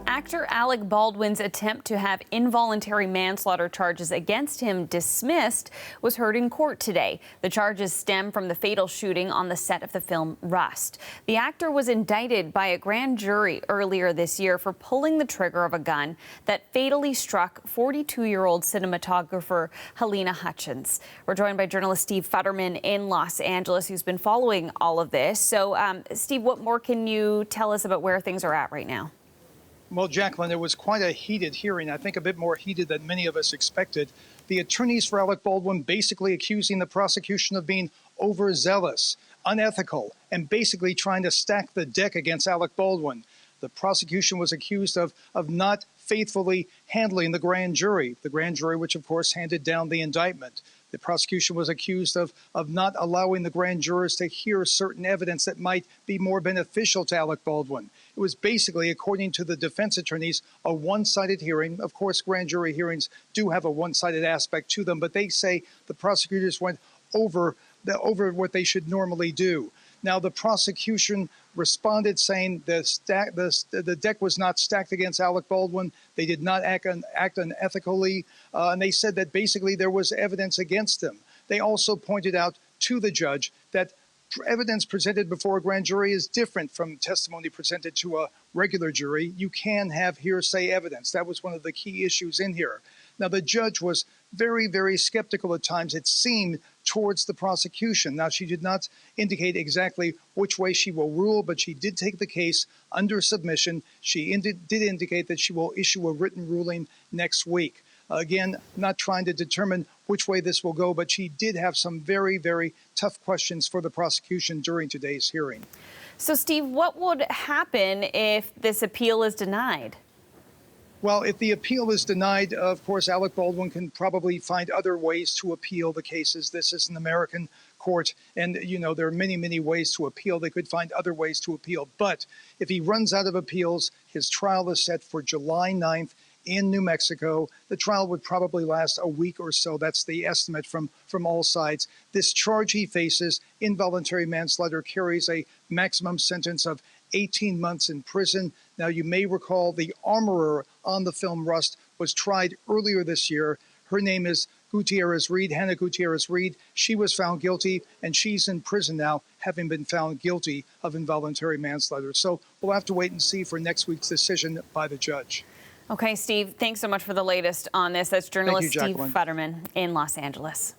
Actor Alec Baldwin's attempt to have involuntary manslaughter charges against him dismissed was heard in court today. The charges stem from the fatal shooting on the set of the film Rust. The actor was indicted by a grand jury earlier this year for pulling the trigger of a gun that fatally struck 42-year-old cinematographer Halyna Hutchings. We're joined by journalist Steve Futterman in Los Angeles, who's been following all of this. So, Steve, what more can you tell us about where things are at right now? Well, Jacqueline, it was quite a heated hearing, I think a bit more heated than many of us expected. The attorneys for Alec Baldwin basically accusing the prosecution of being overzealous, unethical, and basically trying to stack the deck against Alec Baldwin. The prosecution was accused of not faithfully handling the grand jury which, of course, handed down the indictment. The prosecution was accused of not allowing the grand jurors to hear certain evidence that might be more beneficial to Alec Baldwin. It was basically, according to the defense attorneys, a one-sided hearing. Of course, grand jury hearings do have a one-sided aspect to them, but they say the prosecutors went over what they should normally do. Now, the prosecution responded saying the deck was not stacked against Alec Baldwin. They did not act unethically, and they said that basically there was evidence against him. They also pointed out to the judge that evidence presented before a grand jury is different from testimony presented to a regular jury. You can have hearsay evidence. That was one of the key issues in here. Now, the judge was very, very skeptical at times, it seemed, towards the prosecution. Now, she did not indicate exactly which way she will rule, but she did take the case under submission. She did indicate that she will issue a written ruling next week. Again, not trying to determine which way this will go, but she did have some very, very tough questions for the prosecution during today's hearing. So, Steve, what would happen if this appeal is denied? Well, if the appeal is denied, of course, Alec Baldwin can probably find other ways to appeal the cases. This is an American court, and, you know, there are many, many ways to appeal. They could find other ways to appeal. But if he runs out of appeals, his trial is set for July 9th in New Mexico. The trial would probably last a week or so. That's the estimate from all sides. This charge he faces, involuntary manslaughter, carries a maximum sentence of 18 months in prison. Now, you may recall the armorer on the film Rust was tried earlier this year. Her name is Hannah Gutierrez Reed. She was found guilty, and she's in prison now, having been found guilty of involuntary manslaughter. So we'll have to wait and see for next week's decision by the judge. Okay, Steve, thanks so much for the latest on this. That's journalist Steve Futterman in Los Angeles.